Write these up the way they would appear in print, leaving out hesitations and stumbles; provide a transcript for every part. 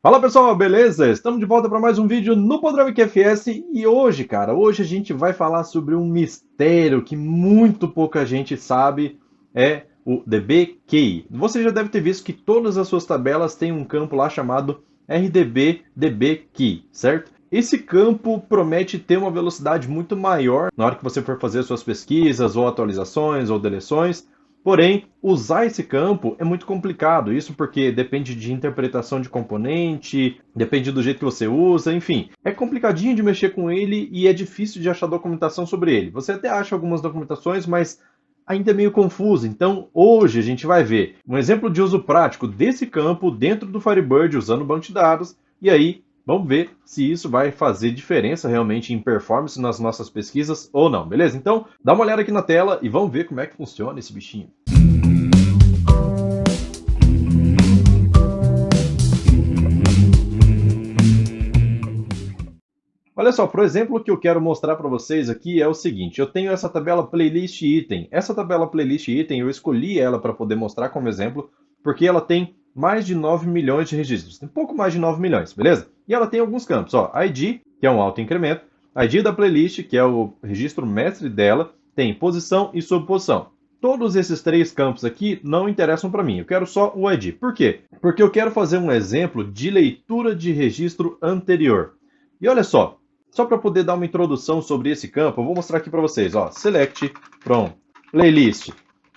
Fala pessoal, beleza? Estamos de volta para mais um vídeo no Podrome QFS e hoje, hoje a gente vai falar sobre um mistério que muito pouca gente sabe, é o DB Key. Você já deve ter visto que todas as suas tabelas têm um campo lá chamado RDB DB Key, certo? Esse campo promete ter uma velocidade muito maior na hora que você for fazer suas pesquisas ou atualizações ou deleções. Porém, usar esse campo é muito complicado, isso porque depende de interpretação de componente, depende do jeito que você usa, enfim. É complicadinho de mexer com ele e é difícil de achar documentação sobre ele. Você até acha algumas documentações, mas ainda é meio confuso. Então, hoje a gente vai ver um exemplo de uso prático desse campo dentro do Firebird usando o banco de dados, e aí vamos ver se isso vai fazer diferença realmente em performance nas nossas pesquisas ou não, beleza? Então, dá uma olhada aqui na tela e vamos ver como é que funciona esse bichinho. Olha só, por exemplo, o que eu quero mostrar para vocês aqui é o seguinte, eu tenho essa tabela playlist item. Essa tabela playlist item, eu escolhi ela para poder mostrar como exemplo, porque ela tem mais de 9 milhões de registros, tem um pouco mais de 9 milhões, beleza? E ela tem alguns campos, ó, ID, que é um auto-incremento, ID da playlist, que é o registro mestre dela, tem posição e subposição. Todos esses três campos aqui não interessam para mim, eu quero só o ID. Por quê? Porque eu quero fazer um exemplo de leitura de registro anterior. E olha só para poder dar uma introdução sobre esse campo, eu vou mostrar aqui para vocês, ó, select from playlist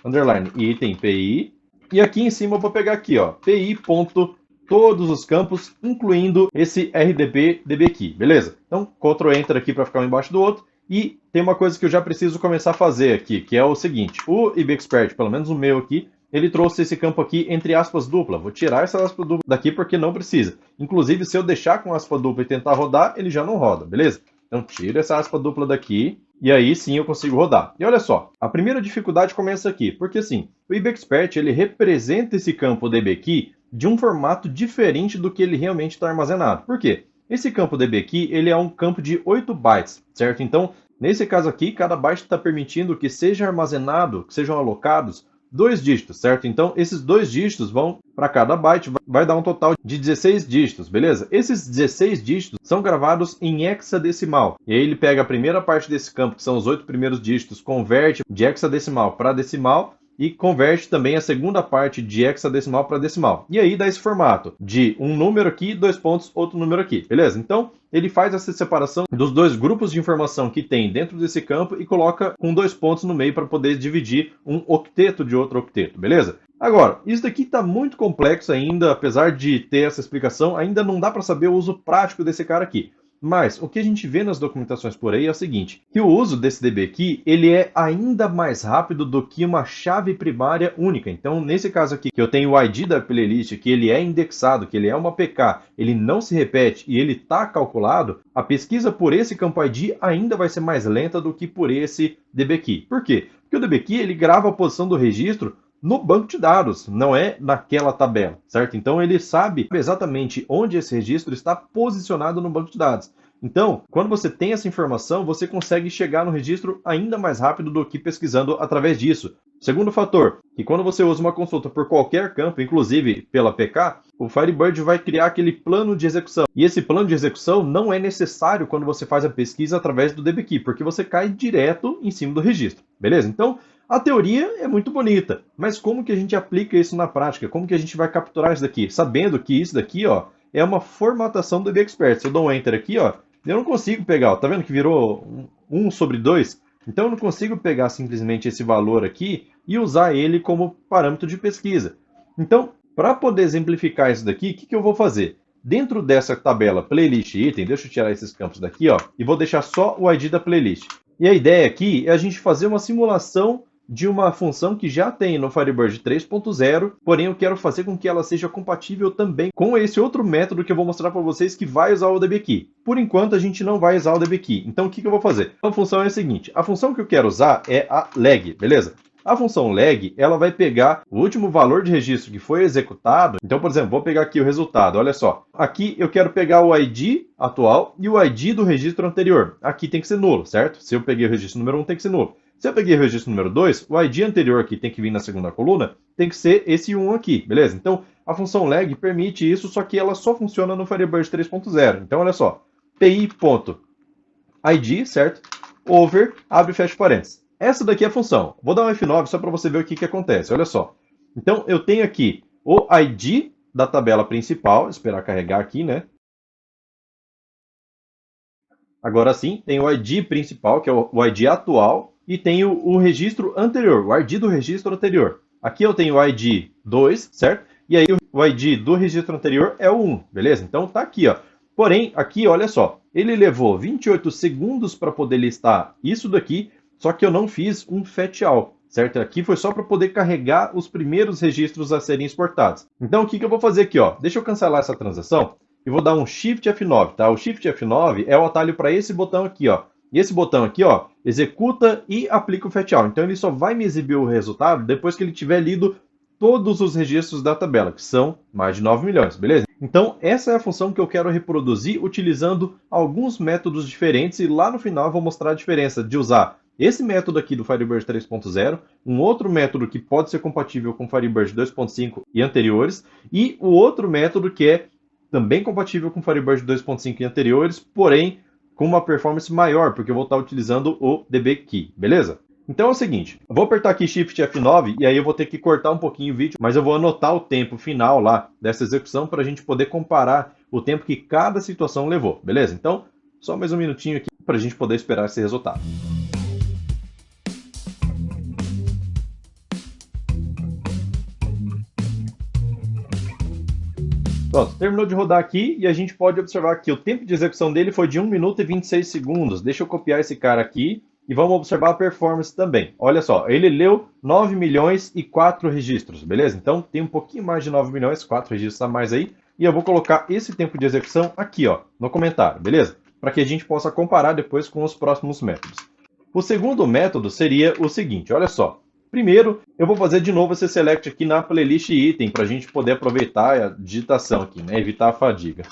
underline item PI, e aqui em cima eu vou pegar aqui, ó, PI ponto todos os campos, incluindo esse RDB DBKey, beleza? Então, Ctrl Enter aqui para ficar um embaixo do outro, e tem uma coisa que eu já preciso começar a fazer aqui, que é o seguinte, o IBExpert, pelo menos o meu aqui, ele trouxe esse campo aqui entre aspas dupla. Vou tirar essa aspa dupla daqui porque não precisa. Inclusive, se eu deixar com aspa dupla e tentar rodar, ele já não roda, beleza? Então, tiro essa aspa dupla daqui e aí sim eu consigo rodar. E olha só, a primeira dificuldade começa aqui, porque assim, o IBExpert ele representa esse campo DBKey de um formato diferente do que ele realmente está armazenado. Por quê? Esse campo DBKey ele é um campo de 8 bytes, certo? Então, nesse caso aqui, cada byte está permitindo que seja armazenado, que sejam alocados 2 dígitos, certo? Então, esses 2 dígitos vão para cada byte, vai dar um total de 16 dígitos, beleza? Esses 16 dígitos são gravados em hexadecimal. E aí ele pega a primeira parte desse campo, que são os 8 primeiros dígitos, converte de hexadecimal para decimal, e converte também a segunda parte de hexadecimal para decimal. E aí dá esse formato de um número aqui, 2 pontos, outro número aqui, beleza? Então, ele faz essa separação dos dois grupos de informação que tem dentro desse campo e coloca com 2 pontos no meio para poder dividir um octeto de outro octeto, beleza? Agora, isso daqui está muito complexo ainda, apesar de ter essa explicação, ainda não dá para saber o uso prático desse cara aqui. Mas o que a gente vê nas documentações por aí é o seguinte, que o uso desse DBKey ele é ainda mais rápido do que uma chave primária única. Então, nesse caso aqui, que eu tenho o ID da playlist, que ele é indexado, que ele é uma PK, ele não se repete e ele está calculado, a pesquisa por esse campo ID ainda vai ser mais lenta do que por esse DBKey. Por quê? Porque o DBKey ele grava a posição do registro no banco de dados, não é naquela tabela, certo? Então ele sabe exatamente onde esse registro está posicionado no banco de dados. Então, quando você tem essa informação, você consegue chegar no registro ainda mais rápido do que pesquisando através disso. Segundo fator, que quando você usa uma consulta por qualquer campo, inclusive pela PK, o Firebird vai criar aquele plano de execução. E esse plano de execução não é necessário quando você faz a pesquisa através do DBKey, porque você cai direto em cima do registro, beleza? Então, a teoria é muito bonita, mas como que a gente aplica isso na prática? Como que a gente vai capturar isso daqui? Sabendo que isso daqui, ó, é uma formatação do IBExpert. Se eu dou um Enter aqui, ó, eu não consigo pegar, ó, tá vendo que virou 1 sobre 2? Então eu não consigo pegar simplesmente esse valor aqui e usar ele como parâmetro de pesquisa. Então, para poder exemplificar isso daqui, o que eu vou fazer? Dentro dessa tabela playlist item, deixa eu tirar esses campos daqui, ó, e vou deixar só o ID da playlist. E a ideia aqui é a gente fazer uma simulação de uma função que já tem no Firebird 3.0, porém eu quero fazer com que ela seja compatível também com esse outro método que eu vou mostrar para vocês que vai usar o DBKey. Por enquanto a gente não vai usar o DBKey, então o que eu vou fazer? A função é a seguinte, a função que eu quero usar é a lag, beleza? A função lag, ela vai pegar o último valor de registro que foi executado. Então, por exemplo, vou pegar aqui o resultado, olha só. Aqui eu quero pegar o ID atual e o ID do registro anterior. Aqui tem que ser nulo, certo? Se eu peguei o registro número 1, tem que ser nulo. Se eu peguei o registro número 2, o ID anterior aqui tem que vir na segunda coluna, tem que ser esse 1 aqui, beleza? Então, a função lag permite isso, só que ela só funciona no Firebird 3.0. Então, olha só, pi.id, certo? Over, abre e fecha parênteses. Essa daqui é a função. Vou dar um F9 só para você ver o que acontece. Olha só. Então, eu tenho aqui o ID da tabela principal. Esperar carregar aqui, né? Agora sim, tem o ID principal, que é o ID atual, e tenho o registro anterior, o ID do registro anterior. Aqui eu tenho o ID 2, certo? E aí o ID do registro anterior é o 1, beleza? Então tá aqui, ó. Porém, aqui, olha só, ele levou 28 segundos para poder listar isso daqui, só que eu não fiz um fetch all, certo? Aqui foi só para poder carregar os primeiros registros a serem exportados. Então, o que eu vou fazer aqui, ó? Deixa eu cancelar essa transação e vou dar um Shift F9, tá? O Shift F9 é o atalho para esse botão aqui, ó. E esse botão aqui, ó, executa e aplica o fetch all. Então, ele só vai me exibir o resultado depois que ele tiver lido todos os registros da tabela, que são mais de 9 milhões, beleza? Então, essa é a função que eu quero reproduzir utilizando alguns métodos diferentes e lá no final eu vou mostrar a diferença de usar esse método aqui do Firebird 3.0, um outro método que pode ser compatível com Firebird 2.5 e anteriores, e o outro método que é também compatível com Firebird 2.5 e anteriores, porém com uma performance maior, porque eu vou estar utilizando o dbKey, beleza? Então é o seguinte, eu vou apertar aqui Shift F9 e aí eu vou ter que cortar um pouquinho o vídeo, mas eu vou anotar o tempo final lá dessa execução para a gente poder comparar o tempo que cada situação levou, beleza? Então, só mais um minutinho aqui para a gente poder esperar esse resultado. Pronto, terminou de rodar aqui e a gente pode observar que o tempo de execução dele foi de 1 minuto e 26 segundos. Deixa eu copiar esse cara aqui. E vamos observar a performance também. Olha só, ele leu 9 milhões e 4 registros, beleza? Então tem um pouquinho mais de 9 milhões, 4 registros a mais aí. E eu vou colocar esse tempo de execução aqui, ó, no comentário, beleza? Para que a gente possa comparar depois com os próximos métodos. O segundo método seria o seguinte, olha só. Primeiro, eu vou fazer de novo esse select aqui na playlist item, para a gente poder aproveitar a digitação aqui, né? Evitar a fadiga.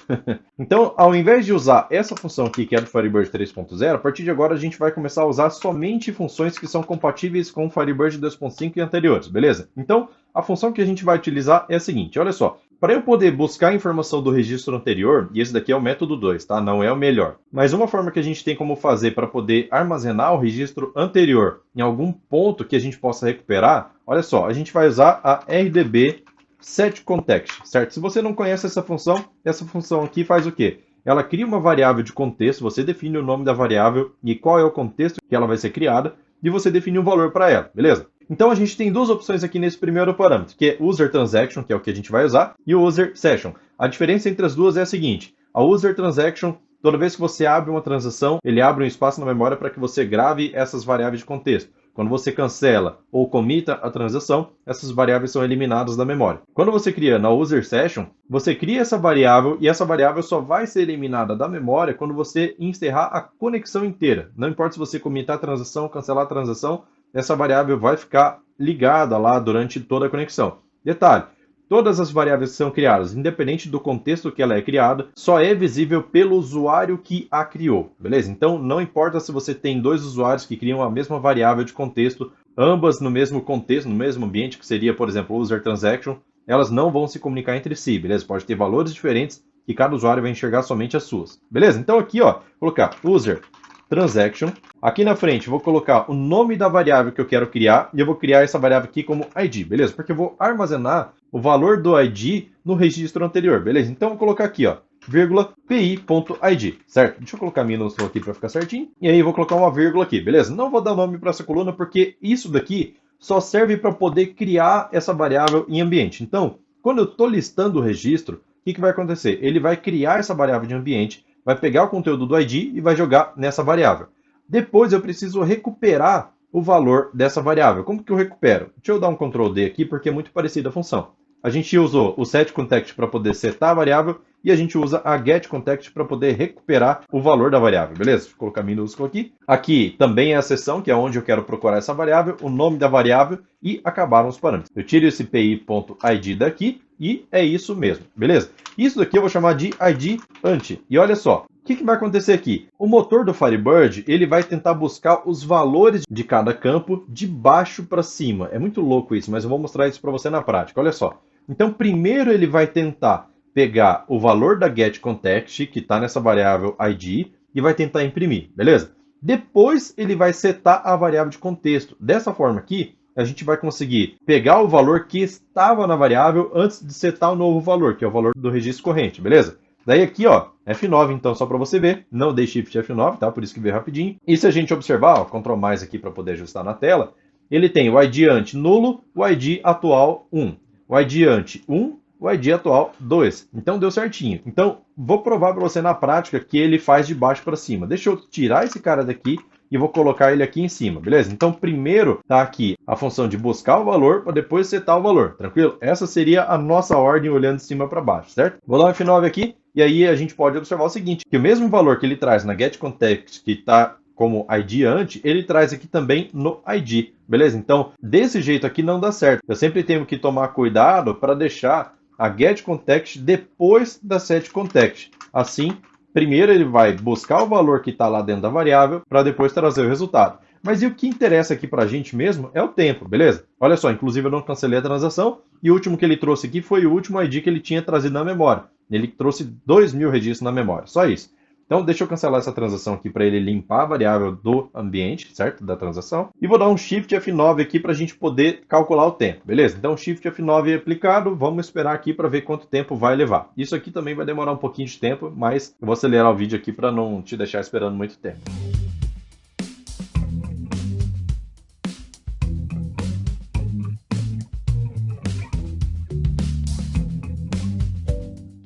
Então, ao invés de usar essa função aqui, que é do Firebird 3.0, a partir de agora a gente vai começar a usar somente funções que são compatíveis com o Firebird 2.5 e anteriores, beleza? Então, a função que a gente vai utilizar é a seguinte, olha só. Para eu poder buscar a informação do registro anterior, e esse daqui é o método 2, tá? Não é o melhor. Mas uma forma que a gente tem como fazer para poder armazenar o registro anterior em algum ponto que a gente possa recuperar, olha só, a gente vai usar a RDB setContext, certo? Se você não conhece essa função aqui faz o quê? Ela cria uma variável de contexto, você define o nome da variável e qual é o contexto que ela vai ser criada, e você define um valor para ela, beleza? Então a gente tem duas opções aqui nesse primeiro parâmetro, que é User Transaction, que é o que a gente vai usar, e o User Session. A diferença entre as duas é a seguinte, a User Transaction, toda vez que você abre uma transação, ele abre um espaço na memória para que você grave essas variáveis de contexto. Quando você cancela ou comita a transação, essas variáveis são eliminadas da memória. Quando você cria na User Session, você cria essa variável e essa variável só vai ser eliminada da memória quando você encerrar a conexão inteira. Não importa se você comitar a transação ou cancelar a transação, essa variável vai ficar ligada lá durante toda a conexão. Detalhe, todas as variáveis que são criadas, independente do contexto que ela é criada, só é visível pelo usuário que a criou, beleza? Então não importa se você tem dois usuários que criam a mesma variável de contexto, ambas no mesmo contexto, no mesmo ambiente, que seria, por exemplo, o User Transaction, elas não vão se comunicar entre si, beleza? Pode ter valores diferentes e cada usuário vai enxergar somente as suas, beleza? Então aqui, ó, vou colocar User Transaction. Aqui na frente, vou colocar o nome da variável que eu quero criar e eu vou criar essa variável aqui como ID, beleza? Porque eu vou armazenar o valor do ID no registro anterior, beleza? Então, vou colocar aqui, ó, vírgula, pi.id, certo? Deixa eu colocar minúsculo aqui para ficar certinho. E aí, vou colocar uma vírgula aqui, beleza? Não vou dar nome para essa coluna porque isso daqui só serve para poder criar essa variável em ambiente. Então, quando eu estou listando o registro, o que vai acontecer? Ele vai criar essa variável de ambiente, vai pegar o conteúdo do ID e vai jogar nessa variável. Depois eu preciso recuperar o valor dessa variável. Como que eu recupero? Deixa eu dar um Ctrl D aqui porque é muito parecida a função. A gente usou o setContext para poder setar a variável e a gente usa a getContext para poder recuperar o valor da variável, beleza? Vou colocar minúsculo aqui. Aqui também é a seção, que é onde eu quero procurar essa variável, o nome da variável e acabaram os parâmetros. Eu tiro esse pi.id daqui e é isso mesmo, beleza? Isso daqui eu vou chamar de ID anti. E olha só, o que vai acontecer aqui? O motor do Firebird, ele vai tentar buscar os valores de cada campo de baixo para cima. É muito louco isso, mas eu vou mostrar isso para você na prática. Olha só. Então, primeiro ele vai tentar pegar o valor da getContext, que está nessa variável ID, e vai tentar imprimir, beleza? Depois ele vai setar a variável de contexto. Dessa forma aqui, a gente vai conseguir pegar o valor que estava na variável antes de setar o novo valor, que é o valor do registro corrente, beleza? Daí aqui, ó, F9, então, só para você ver. Não dei Shift F9, tá? Por isso que veio rapidinho. E se a gente observar, ó, Ctrl mais aqui para poder ajustar na tela, ele tem o ID ante nulo, o ID atual 1. O ID ante 1, o ID atual 2. Então deu certinho. Então, vou provar para você na prática que ele faz de baixo para cima. Deixa eu tirar esse cara daqui e vou colocar ele aqui em cima, beleza? Então, primeiro tá aqui a função de buscar o valor para depois setar o valor, tranquilo? Essa seria a nossa ordem olhando de cima para baixo, certo? Vou dar um F9 aqui e aí a gente pode observar o seguinte, que o mesmo valor que ele traz na getContext, que está como ID ante, ele traz aqui também no ID, beleza? Então, desse jeito aqui não dá certo. Eu sempre tenho que tomar cuidado para deixar a getContext depois da setContext. Assim, primeiro ele vai buscar o valor que está lá dentro da variável para depois trazer o resultado. Mas e o que interessa aqui para a gente mesmo é o tempo, beleza? Olha só, inclusive eu não cancelei a transação e o último que ele trouxe aqui foi o último ID que ele tinha trazido na memória. Ele trouxe 2.000 registros na memória, só isso. Então, deixa eu cancelar essa transação aqui para ele limpar a variável do ambiente, certo? Da transação. E vou dar um Shift F9 aqui para a gente poder calcular o tempo, beleza? Então, Shift F9 aplicado, vamos esperar aqui para ver quanto tempo vai levar. Isso aqui também vai demorar um pouquinho de tempo, mas eu vou acelerar o vídeo aqui para não te deixar esperando muito tempo.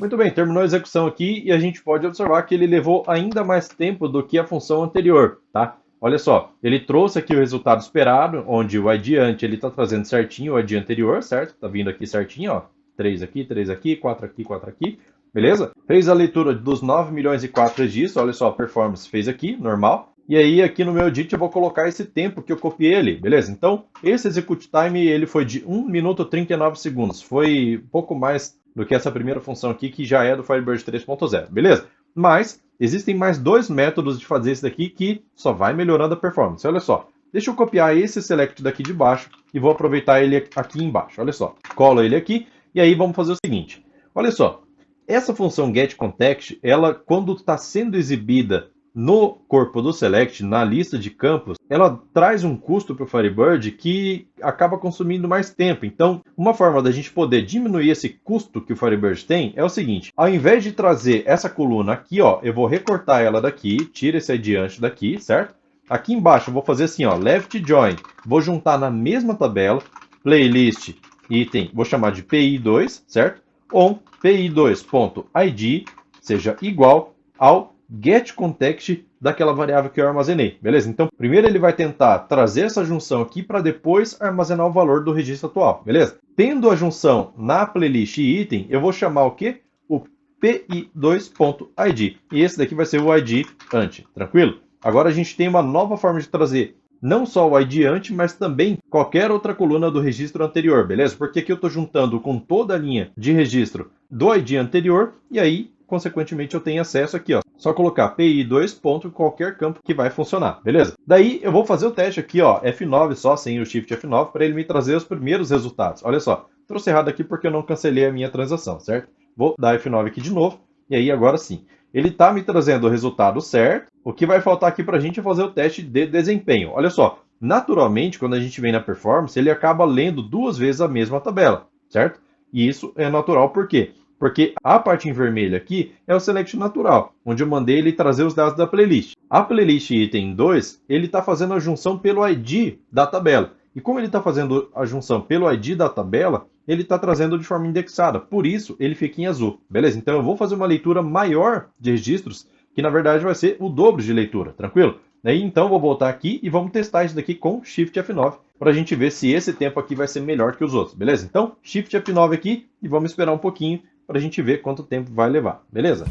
Muito bem, terminou a execução aqui e a gente pode observar que ele levou ainda mais tempo do que a função anterior, tá? Olha só, ele trouxe aqui o resultado esperado, onde o ID ante ele está trazendo certinho o ID anterior, certo? Tá vindo aqui certinho, ó. 3 aqui, 4 aqui, 4 aqui, beleza? Fez a leitura dos 9 milhões e 4 registros, olha só, a performance fez aqui, normal. E aí aqui no meu edit eu vou colocar esse tempo que eu copiei ali, beleza? Então, esse execute time ele foi de 1 minuto e 39 segundos, foi um pouco mais do que essa primeira função aqui, que já é do Firebird 3.0, beleza? Mas existem mais dois métodos de fazer isso daqui que só vai melhorando a performance. Olha só, deixa eu copiar esse select daqui de baixo e vou aproveitar ele aqui embaixo. Olha só, colo ele aqui e aí vamos fazer o seguinte. Olha só, essa função getContext, ela quando está sendo exibida no corpo do select, na lista de campos, ela traz um custo para o Firebird que acaba consumindo mais tempo. Então, uma forma da gente poder diminuir esse custo que o Firebird tem é o seguinte. Ao invés de trazer essa coluna aqui, ó, eu vou recortar ela daqui, tira esse adiante daqui, certo? Aqui embaixo eu vou fazer assim, ó, left join. Vou juntar na mesma tabela, playlist, item, vou chamar de PI2, certo? On PI2.id seja igual ao getContext daquela variável que eu armazenei, beleza? Então, primeiro ele vai tentar trazer essa junção aqui para depois armazenar o valor do registro atual, beleza? Tendo a junção na playlist item, eu vou chamar o quê? O pi2.id. E esse daqui vai ser o id ante, tranquilo? Agora a gente tem uma nova forma de trazer não só o id ante, mas também qualquer outra coluna do registro anterior, beleza? Porque aqui eu estou juntando com toda a linha de registro do id anterior e aí, consequentemente, eu tenho acesso aqui, ó. Só colocar pi2 ponto qualquer campo que vai funcionar, beleza? Daí eu vou fazer o teste aqui, ó, F9 só, sem o Shift F9, para ele me trazer os primeiros resultados. Olha só, trouxe errado aqui porque eu não cancelei a minha transação, certo? Vou dar F9 aqui de novo, e aí agora sim. Ele está me trazendo o resultado certo. O que vai faltar aqui para a gente é fazer o teste de desempenho. Olha só, naturalmente, quando a gente vem na performance, ele acaba lendo duas vezes a mesma tabela, certo? E isso é natural, por quê? Porque a parte em vermelho aqui é o select natural, onde eu mandei ele trazer os dados da playlist. A playlist item 2, ele está fazendo a junção pelo ID da tabela. E como ele está fazendo a junção pelo ID da tabela, ele está trazendo de forma indexada. Por isso, ele fica em azul. Beleza? Então, eu vou fazer uma leitura maior de registros, que na verdade vai ser o dobro de leitura. Tranquilo? Daí, então, vou voltar aqui e vamos testar isso daqui com Shift F9, para a gente ver se esse tempo aqui vai ser melhor que os outros. Beleza? Então, Shift F9 aqui e vamos esperar um pouquinho para a gente ver quanto tempo vai levar, beleza?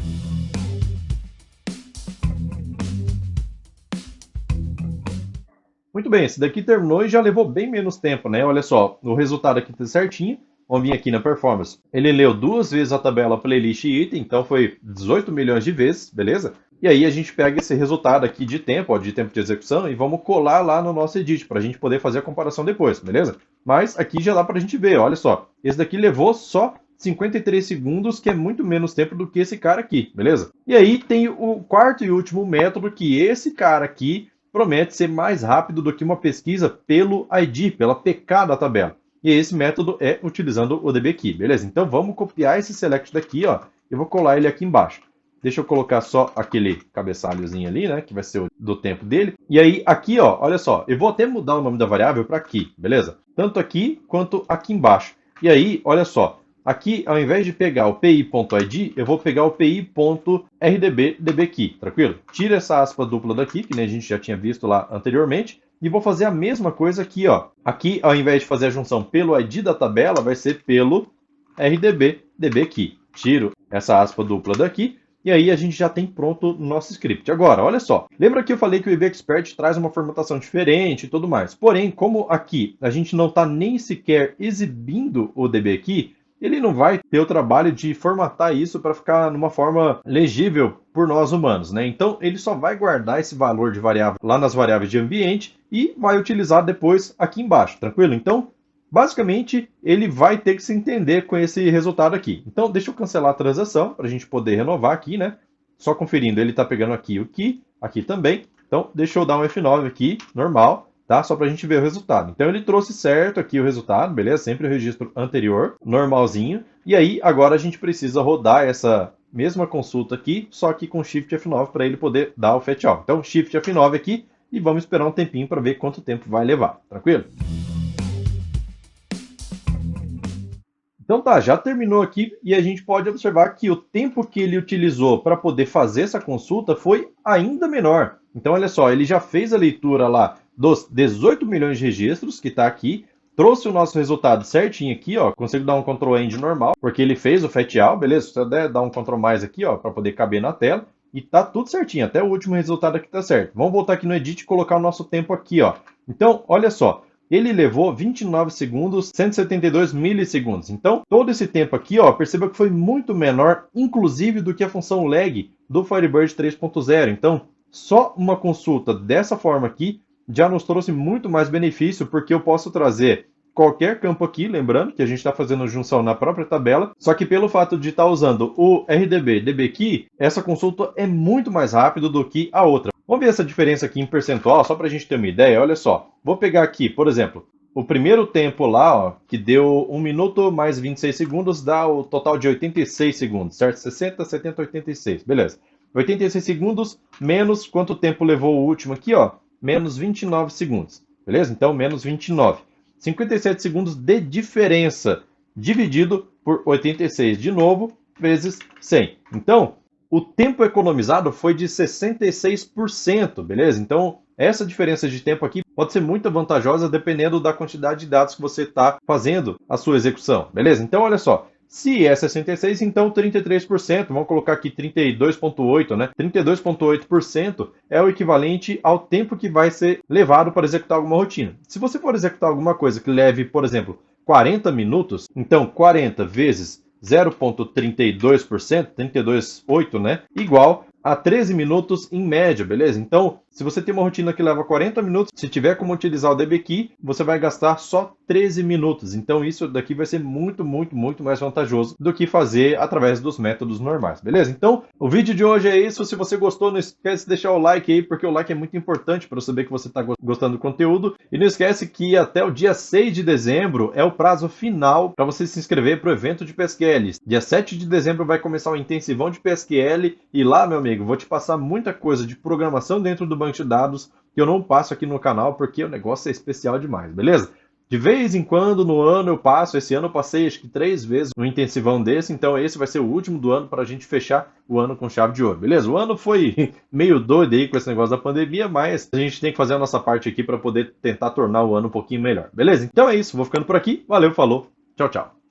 Muito bem, esse daqui terminou e já levou bem menos tempo, né? Olha só, o resultado aqui está certinho. Vamos vir aqui na performance. Ele leu duas vezes a tabela playlist item, então foi 18 milhões de vezes, beleza? E aí a gente pega esse resultado aqui de tempo, ó, de tempo de execução, e vamos colar lá no nosso edit, para a gente poder fazer a comparação depois, beleza? Mas aqui já dá para a gente ver, olha só, esse daqui levou só 53 segundos, que é muito menos tempo do que esse cara aqui, beleza? E aí tem o quarto e último método, que esse cara aqui promete ser mais rápido do que uma pesquisa pelo ID, pela PK da tabela. E esse método é utilizando o DBKey, beleza? Então vamos copiar esse select daqui, ó, e vou colar ele aqui embaixo. Deixa eu colocar só aquele cabeçalhozinho ali, né, que vai ser o do tempo dele. E aí aqui, ó, olha só, eu vou até mudar o nome da variável para aqui, beleza? Tanto aqui quanto aqui embaixo. E aí, olha só, aqui ao invés de pegar o pi.id, eu vou pegar o pi.rdb_dbkey, tranquilo? Tira essa aspa dupla daqui, que nem a gente já tinha visto lá anteriormente. E vou fazer a mesma coisa aqui, ó. Aqui, ao invés de fazer a junção pelo ID da tabela, vai ser pelo rdb_dbkey. Tiro essa aspa dupla daqui. E aí a gente já tem pronto o nosso script. Agora, olha só. Lembra que eu falei que o IBExpert traz uma formatação diferente e tudo mais. Porém, como aqui a gente não está nem sequer exibindo o DBKey, ele não vai ter o trabalho de formatar isso para ficar numa forma legível por nós humanos, né? Então, ele só vai guardar esse valor de variável lá nas variáveis de ambiente e vai utilizar depois aqui embaixo, tranquilo? Então, basicamente, ele vai ter que se entender com esse resultado aqui. Então, deixa eu cancelar a transação para a gente poder renovar aqui, né? Só conferindo, ele está pegando aqui o key, aqui também. Então, deixa eu dar um F9 aqui, normal, tá? Só para a gente ver o resultado. Então, ele trouxe certo aqui o resultado, beleza? Sempre o registro anterior, normalzinho. E aí, agora a gente precisa rodar essa mesma consulta aqui, só que com Shift F9 para ele poder dar o fetch all. Então, Shift F9 aqui e vamos esperar um tempinho para ver quanto tempo vai levar, tranquilo? Então tá, já terminou aqui e a gente pode observar que o tempo que ele utilizou para poder fazer essa consulta foi ainda menor. Então olha só, ele já fez a leitura lá dos 18 milhões de registros, que está aqui, trouxe o nosso resultado certinho aqui, ó, consigo dar um Ctrl End normal, porque ele fez o fetch all, beleza? Se eu der dar um Ctrl mais aqui, ó, para poder caber na tela, e tá tudo certinho, até o último resultado aqui tá certo. Vamos voltar aqui no Edit e colocar o nosso tempo aqui, ó. Então, olha só, ele levou 29 segundos, 172 milissegundos. Então, todo esse tempo aqui, ó, perceba que foi muito menor, inclusive, do que a função lag do Firebird 3.0. Então, só uma consulta dessa forma aqui já nos trouxe muito mais benefício, porque eu posso trazer qualquer campo aqui, lembrando que a gente está fazendo junção na própria tabela, só que pelo fato de estar usando o RDB/DBKey, essa consulta é muito mais rápida do que a outra. Vamos ver essa diferença aqui em percentual, só para a gente ter uma ideia. Olha só, vou pegar aqui, por exemplo, o primeiro tempo lá, ó, que deu 1 minuto mais 26 segundos, dá o total de 86 segundos, certo? 60, 70, 86, beleza. 86 segundos menos quanto tempo levou o último aqui, ó, menos 29 segundos, beleza? Então, menos 29. 57 segundos de diferença, dividido por 86 de novo, vezes 100. Então, o tempo economizado foi de 66%, beleza? Então, essa diferença de tempo aqui pode ser muito vantajosa dependendo da quantidade de dados que você está fazendo a sua execução, beleza? Então, olha só, se é 66, então 33%, vamos colocar aqui 32,8%, né? 32,8% é o equivalente ao tempo que vai ser levado para executar alguma rotina. Se você for executar alguma coisa que leve, por exemplo, 40 minutos, então 40 vezes 0,32%, 32,8%, né? Igual a 13 minutos em média, beleza? Então, se você tem uma rotina que leva 40 minutos, se tiver como utilizar o DBKey, você vai gastar só 13 minutos. Então, isso daqui vai ser muito, muito, muito mais vantajoso do que fazer através dos métodos normais, beleza? Então, o vídeo de hoje é isso. Se você gostou, não esquece de deixar o like aí, porque o like é muito importante para eu saber que você está gostando do conteúdo. E não esquece que até o dia 6 de dezembro é o prazo final para você se inscrever para o evento de PSQL. Dia 7 de dezembro vai começar o intensivão de PSQL e lá, meu amigo, vou te passar muita coisa de programação dentro do banco de dados que eu não passo aqui no canal porque o negócio é especial demais, beleza? De vez em quando no ano eu passo, esse ano eu passei acho que 3 vezes um intensivão desse, então esse vai ser o último do ano para a gente fechar o ano com chave de ouro, beleza? O ano foi meio doido aí com esse negócio da pandemia, mas a gente tem que fazer a nossa parte aqui para poder tentar tornar o ano um pouquinho melhor, beleza? Então é isso, vou ficando por aqui, valeu, falou, tchau, tchau.